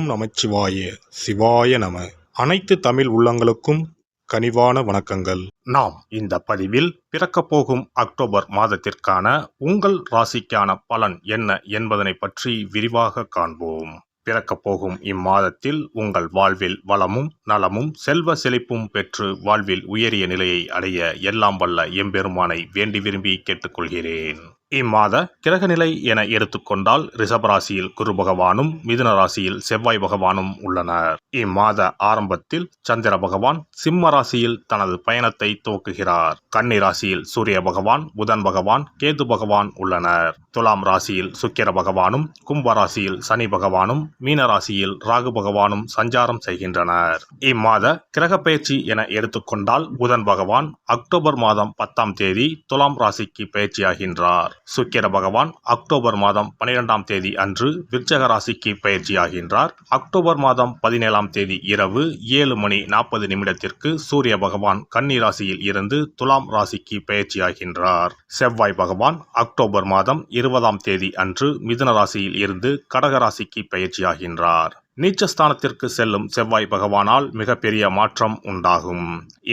நமச்சிவாய சிவாய நம. அனைத்து தமிழ் உள்ளங்களுக்கும் கனிவான வணக்கங்கள். நாம் இந்த பதிவில் பிறக்கப் போகும் அக்டோபர் மாதத்திற்கான உங்கள் ராசிக்கான பலன் என்ன என்பதனை பற்றி விரிவாக காண்போம். பிறக்கப் போகும் இம்மாதத்தில் உங்கள் வாழ்வில் வளமும் நலமும் செல்வ செழிப்பும் பெற்று வாழ்வில் உயரிய நிலையை அடைய எல்லாம் வல்ல எம்பெருமானை வேண்டி விரும்பி கேட்டுக்கொள்கிறேன். இம்மாத கிரகநிலை என எடுத்துக்கொண்டால் ரிஷபராசியில் குரு பகவானும் மிதுன ராசியில் செவ்வாய் பகவானும் உள்ளனர். இம்மாத ஆரம்பத்தில் சந்திர பகவான் சிம்ம ராசியில் தனது பயணத்தை துவக்குகிறார். கன்னி ராசியில் சூரிய பகவான், புதன் பகவான், கேது பகவான் உள்ளனர். துலாம் ராசியில் சுக்கிர பகவானும், கும்ப ராசியில் சனி பகவானும், மீன ராசியில் ராகு பகவானும் சஞ்சாரம் செய்கின்றனர். இம்மாத கிரக பயிற்சி என எடுத்துக்கொண்டால் புதன் பகவான் அக்டோபர் மாதம் 10ஆம் தேதி துலாம் ராசிக்கு பயிற்சியாகின்றார். சுக்கிர பகவான் அக்டோபர் மாதம் 12ஆம் தேதி அன்று விருச்சிக ராசிக்கு பயிற்சியாகின்றார். அக்டோபர் மாதம் 17ஆம் தேதி இரவு 7:40 சூரிய பகவான் கன்னி ராசியில் இருந்து துலாம் ராசிக்கு பயிற்சியாகின்றார். செவ்வாய் பகவான் அக்டோபர் மாதம் 20ஆம் தேதி அன்று மிதுன ராசியில் இருந்து கடக ராசிக்கு பயிற்சியாகின்றார். நீச்சஸ்தானத்திற்கு செல்லும் செவ்வாய் பகவானால் மிகப்பெரிய மாற்றம் உண்டாகும்.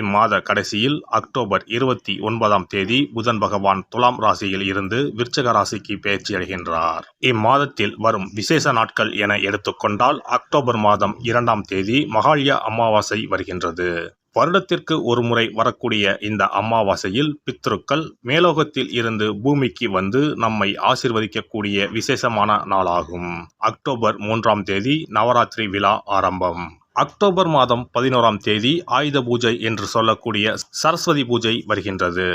இம்மாத கடைசியில் அக்டோபர் 29ஆம் தேதி புதன் பகவான் துலாம் ராசியில் இருந்து விருச்சிக ராசிக்கு பயிற்சியடைகின்றார். இம்மாதத்தில் வரும் விசேஷ நாட்கள் என எடுத்துக்கொண்டால் அக்டோபர் மாதம் 2ஆம் தேதி மகாலய அமாவாசை வருகின்றது. வருடத்திற்கு ஒரு முறை வரக்கூடிய இந்த அமாவாசையில் பித்ருக்கள் மேலோகத்தில் இருந்து பூமிக்கு வந்து நம்மை ஆசீர்வதிக்கக்கூடிய விசேஷமான நாளாகும். அக்டோபர் 3ஆம் தேதி நவராத்திரி விழா ஆரம்பம். அக்டோபர் மாதம் 11ஆம் தேதி ஆயுத பூஜை என்று சொல்லக்கூடிய சரஸ்வதி பூஜை வருகின்றது.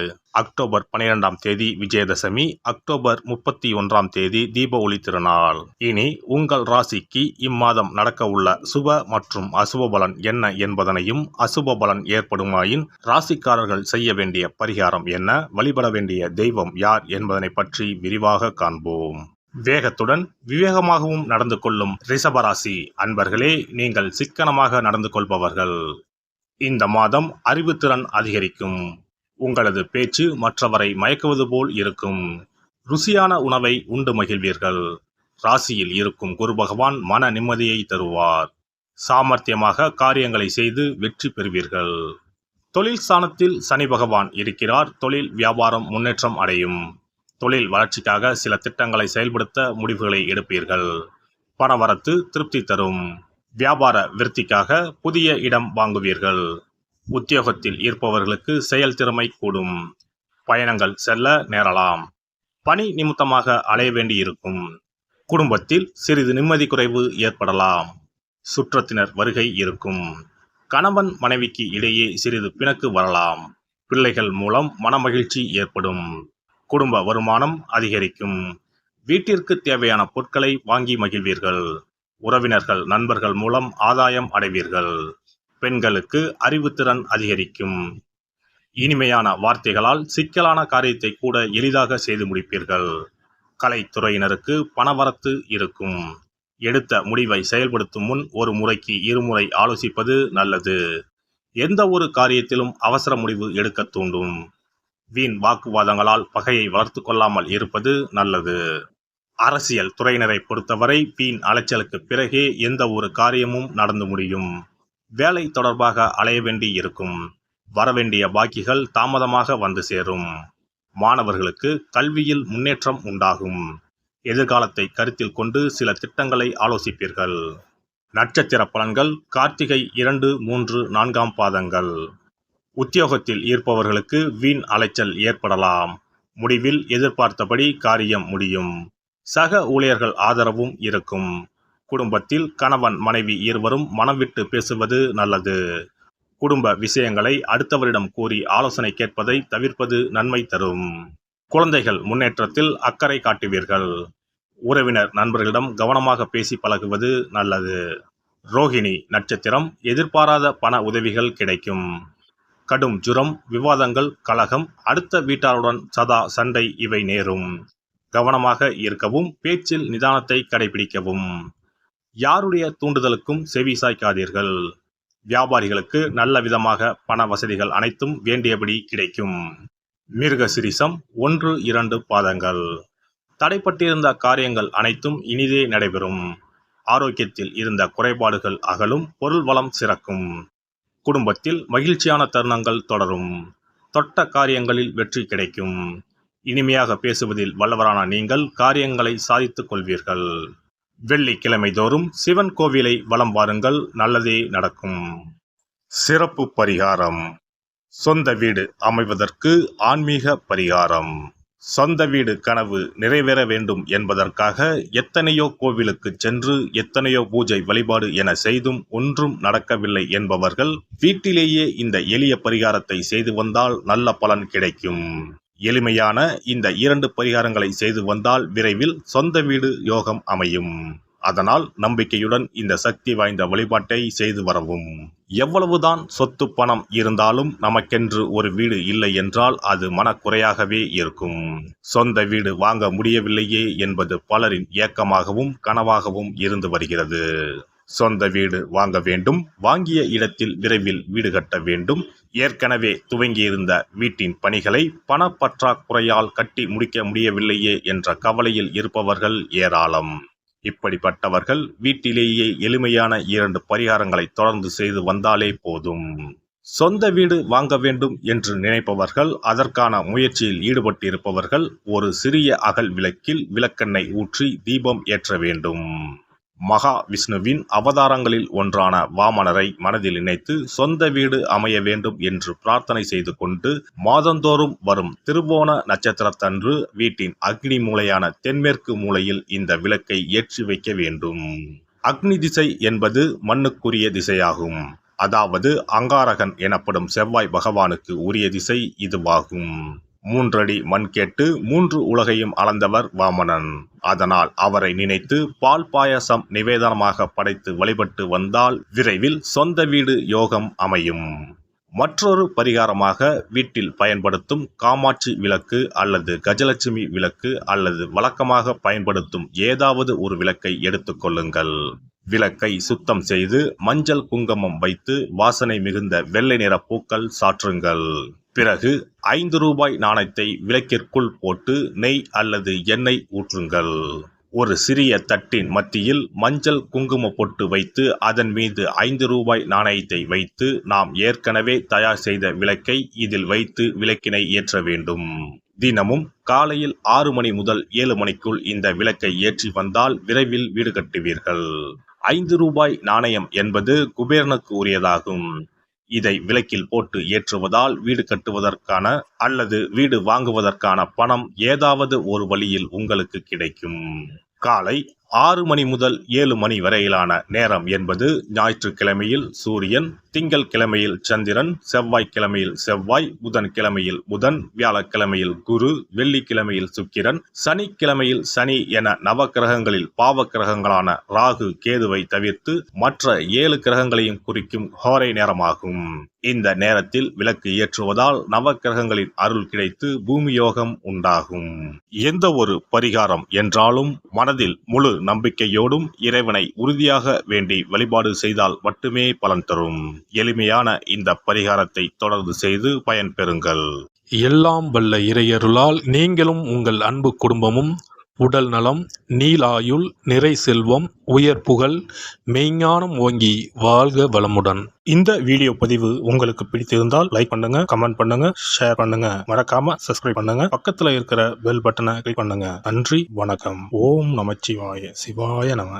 அக்டோபர் 12ஆம் தேதி விஜயதசமி, அக்டோபர் 31ஆம் தேதி தீப ஒளி திருநாள். இனி உங்கள் ராசிக்கு இம்மாதம் நடக்க உள்ள சுப மற்றும் அசுப பலன் என்ன என்பதனையும், அசுப பலன் ஏற்படுமாயின் ராசிக்காரர்கள் செய்ய வேண்டிய பரிகாரம் என்ன, வழிபட வேண்டிய தெய்வம் யார் என்பதனை பற்றி விரிவாக காண்போம். வேகத்துடன் விவேகமாகவும் நடந்து கொள்ளும் ரிஷபராசி அன்பர்களே, நீங்கள் சிக்கனமாக நடந்து கொள்பவர்கள். இந்த மாதம் அறிவுத்திறன் அதிகரிக்கும். உங்களது பேச்சு மற்றவரை மயக்குவது போல் இருக்கும். ருசியான உணவை உண்டு மகிழ்வீர்கள். ராசியில் இருக்கும் குரு பகவான் மன நிம்மதியை தருவார். சாமர்த்தியமாக காரியங்களை செய்து வெற்றி பெறுவீர்கள். தொழில் ஸ்தானத்தில் சனி பகவான் இருக்கிறார். தொழில் வியாபாரம் முன்னேற்றம் அடையும். தொழில் வளர்ச்சிக்காக சில திட்டங்களை செயல்படுத்த முடிவுகளை எடுப்பீர்கள். பணவரத்து திருப்தி தரும். வியாபார விருத்திக்காக புதிய இடம் வாங்குவீர்கள். உத்தியோகத்தில் இருப்பவர்களுக்கு செயல் திறமை கூடும். பயணங்கள் செல்ல நேரலாம். பணி நிமித்தமாக அலைய வேண்டியிருக்கும். குடும்பத்தில் சிறிது நிம்மதி குறைவு ஏற்படலாம். சுற்றத்தினர் வருகை இருக்கும். கணவன் மனைவிக்கு இடையே சிறிது பிணக்கு வரலாம். பிள்ளைகள் மூலம் மனமகிழ்ச்சி ஏற்படும். குடும்ப வருமானம் அதிகரிக்கும். வீட்டிற்கு தேவையான பொருட்களை வாங்கி மகிழ்வீர்கள். உறவினர்கள் நண்பர்கள் மூலம் ஆதாயம் அடைவீர்கள். பெண்களுக்கு அறிவுத்திறன் அதிகரிக்கும். இனிமையான வார்த்தைகளால் சிக்கலான காரியத்தை கூட எளிதாக செய்து முடிப்பீர்கள். கலைத்துறையினருக்கு பணவரத்து இருக்கும். எடுத்த முடிவை செயல்படுத்தும் முன் ஒரு முறைக்கு இருமுறை ஆலோசிப்பது நல்லது. எந்த ஒரு காரியத்திலும் அவசர முடிவு எடுக்க தூண்டும். வீண் வாக்குவாதங்களால் பகையை வளர்த்து கொள்ளாமல் இருப்பது நல்லது. அரசியல் துறையினரை பொறுத்தவரை வீண் அலைச்சலுக்கு பிறகே எந்த ஒரு காரியமும் நடந்து முடியும். வேலை தொடர்பாக அலைய வேண்டி இருக்கும். வரவேண்டிய பாக்கிகள் தாமதமாக வந்து சேரும். மாணவர்களுக்கு கல்வியில் முன்னேற்றம் உண்டாகும். எதிர்காலத்தை கருத்தில் கொண்டு சில திட்டங்களை ஆலோசிப்பீர்கள். நட்சத்திர பலன்கள் கார்த்திகை 2, 3, 4ஆம் பாதங்கள். உத்தியோகத்தில் இருப்பவர்களுக்கு வீண் அலைச்சல் ஏற்படலாம். முடிவில் எதிர்பார்த்தபடி காரியம் முடியும். சக ஊழியர்கள் ஆதரவும் இருக்கும். குடும்பத்தில் கணவன் மனைவி இருவரும் மனம் விட்டு பேசுவது நல்லது. குடும்ப விஷயங்களை அடுத்தவரிடம் கூறி ஆலோசனை கேட்பதை தவிர்ப்பது நன்மை தரும். குழந்தைகள் முன்னேற்றத்தில் அக்கறை காட்டுவீர்கள். உறவினர் நண்பர்களிடம் கவனமாக பேசி பழகுவது நல்லது. ரோகிணி நட்சத்திரம் எதிர்பாராத பண உதவிகள் கிடைக்கும். கடும் ஜுரம், விவாதங்கள், கலகம், அடுத்த வீட்டாருடன் சதா சண்டை இவை நேரும். கவனமாக இருக்கவும், பேச்சில் நிதானத்தை கடைபிடிக்கவும். யாருடைய தூண்டுதலுக்கும் செவி சாய்க்காதீர்கள். வியாபாரிகளுக்கு நல்ல விதமாக பண வசதிகள் அனைத்தும் வேண்டியபடி கிடைக்கும். மிருகசிரிசம் 1, 2 பாதங்கள். தடைப்பட்டிருந்த காரியங்கள் அனைத்தும் இனிதே நடைபெறும். ஆரோக்கியத்தில் இருந்த குறைபாடுகள் அகலும், பொருள் வளம் சிறக்கும். குடும்பத்தில் மகிழ்ச்சியான தருணங்கள் தொடரும். தொட்ட காரியங்களில் வெற்றி கிடைக்கும். இனிமையாக பேசுவதில் வல்லவரான நீங்கள் காரியங்களை சாதித்துக் கொள்வீர்கள். வெள்ளிக்கிழமை தோறும் சிவன் கோவிலை வலம் வாருங்கள், நல்லதே நடக்கும். சிறப்பு பரிகாரம்: சொந்த வீடு அமைவதற்கு ஆன்மீக பரிகாரம். சொந்த வீடு கனவு நிறைவேற வேண்டும் என்பதற்காக எத்தனையோ கோவிலுக்கு சென்று எத்தனையோ பூஜை வழிபாடு என செய்தும் ஒன்றும் நடக்கவில்லை என்பவர்கள் வீட்டிலேயே இந்த எளிய பரிகாரத்தை செய்து வந்தால் நல்ல பலன் கிடைக்கும். எளிமையான இந்த 2 பரிகாரங்களை செய்து வந்தால் விரைவில் சொந்த வீடு யோகம் அமையும். அதனால் நம்பிக்கையுடன் இந்த சக்தி வாய்ந்த வழிபாட்டை செய்து வரவும். எவ்வளவுதான் சொத்து பணம் இருந்தாலும் நமக்கென்று ஒரு வீடு இல்லை என்றால் அது மனக்குறையாகவே இருக்கும். சொந்த வீடு வாங்க முடியவில்லையே என்பது பலரின் ஏக்கமாகவும் கனவாகவும் இருந்து வருகிறது. சொந்த வீடு வாங்க வேண்டும், வாங்கிய இடத்தில் விரைவில் வீடு கட்ட வேண்டும், ஏற்கனவே துவங்கியிருந்த வீட்டின் பணிகளை பணப்பற்றாக்குறையால் கட்டி முடிக்க முடியவில்லையே என்ற கவலையில் இருப்பவர்கள் ஏராளம். இப்படிப்பட்டவர்கள் வீட்டிலேயே எளிமையான 2 பரிகாரங்களை தொடர்ந்து செய்து வந்தாலே போதும். சொந்த வீடு வாங்க வேண்டும் என்று நினைப்பவர்கள், அதற்கான முயற்சியில் ஈடுபட்டிருப்பவர்கள் ஒரு சிறிய அகல் விளக்கில் விளக்கெண்ணெய் ஊற்றி தீபம் ஏற்ற வேண்டும். மகா விஷ்ணுவின் அவதாரங்களில் ஒன்றான வாமனரை மனதில் நினைத்து சொந்த வீடு அமைய வேண்டும் என்று பிரார்த்தனை செய்து கொண்டு மாதந்தோறும் வரும் திருவோண நட்சத்திரத்தன்று வீட்டின் அக்னி மூலையான தென்மேற்கு மூலையில் இந்த விளக்கை ஏற்றி வைக்க வேண்டும். அக்னி திசை என்பது மண்ணுக்குரிய திசையாகும். அதாவது அங்காரகன் எனப்படும் செவ்வாய் பகவானுக்கு உரிய திசை இதுவாகும். 3 அடி மண் கேட்டு 3 உலகையும் அளந்தவர் வாமனன். அதனால் அவரை நினைத்து பால் பாயசம் நிவேதனமாக படைத்து வழிபட்டு வந்தால் விரைவில் சொந்த வீடு யோகம் அமையும். மற்றொரு பரிகாரமாக வீட்டில் பயன்படுத்தும் காமாட்சி விளக்கு அல்லது கஜலட்சுமி விளக்கு அல்லது வழக்கமாக பயன்படுத்தும் ஏதாவது ஒரு விளக்கை எடுத்துக்கொள்ளுங்கள். விளக்கை சுத்தம் செய்து மஞ்சள் குங்குமம் வைத்து வாசனை மிகுந்த வெள்ளை நிற பூக்கள் சாற்றுங்கள். பிறகு 5 ரூபாய் நாணயத்தை விளக்கிற்குள் போட்டு நெய் அல்லது எண்ணெய் ஊற்றுங்கள். ஒரு சிறிய தட்டின் மத்தியில் மஞ்சள் குங்கும பொட்டு வைத்து அதன் மீது 5 ரூபாய் நாணயத்தை வைத்து நாம் ஏற்கனவே தயார் செய்த விளக்கை இதில் வைத்து விளக்கினை ஏற்ற வேண்டும். தினமும் காலையில் 6 மணி முதல் 7 மணிக்குள் இந்த விளக்கை ஏற்றி வந்தால் விரைவில் வீடு கட்டுவீர்கள். 5 ரூபாய் நாணயம் என்பது குபேரனுக்கு உரியதாகும். இதை விளக்கில் போட்டு ஏற்றுவதால் வீடு கட்டுவதற்கான அல்லது வீடு வாங்குவதற்கான பணம் ஏதாவது ஒரு வழியில் உங்களுக்கு கிடைக்கும். காலை 6 மணி முதல் 7 மணி வரையிலான நேரம் என்பது ஞாயிற்றுக்கிழமையில் சூரியன், திங்கள் கிழமையில் சந்திரன், செவ்வாய்க்கிழமையில் செவ்வாய், புதன் கிழமையில் புதன், வியாழக்கிழமையில் குரு, வெள்ளிக்கிழமையில் சுக்கிரன், சனிக்கிழமையில் சனி என நவக்கிரகங்களில் பாவ கிரகங்களான ராகு, கேதுவை தவிர்த்து மற்ற 7 கிரகங்களையும் குறிக்கும் ஹோரை நேரமாகும். இந்த நேரத்தில் விளக்கு ஏற்றுவதால் நவக்கிரகங்களின் அருள் கிடைத்து பூமி யோகம் உண்டாகும். எந்த ஒரு பரிகாரம் என்றாலும் மனதில் முழு நம்பிக்கையோடும் இறைவனை உறுதியாக வேண்டி வழிபாடு செய்தால் மட்டுமே பலன் தரும். எளிமையான இந்த பரிகாரத்தை தொடர்ந்து செய்து பயன் பெறுங்கள். எல்லாம் வல்ல இறையருளால் நீங்களும் உங்கள் அன்பு குடும்பமும் உடல் நலம், நீலாயுள், நிறை செல்வம், உயர் புகழ், மெய்ஞானம் ஓங்கி வாழ்க வளமுடன். இந்த வீடியோ பதிவு உங்களுக்கு பிடித்திருந்தால் லைக் பண்ணுங்க, கமெண்ட் பண்ணுங்க, ஷேர் பண்ணுங்க, மறக்காம சப்ஸ்கிரைப் பண்ணுங்க, பக்கத்துல இருக்கிற பெல் பட்டனை கிளிக் பண்ணுங்க. நன்றி, வணக்கம். ஓம் நமச்சிவாய. சிவாய நம.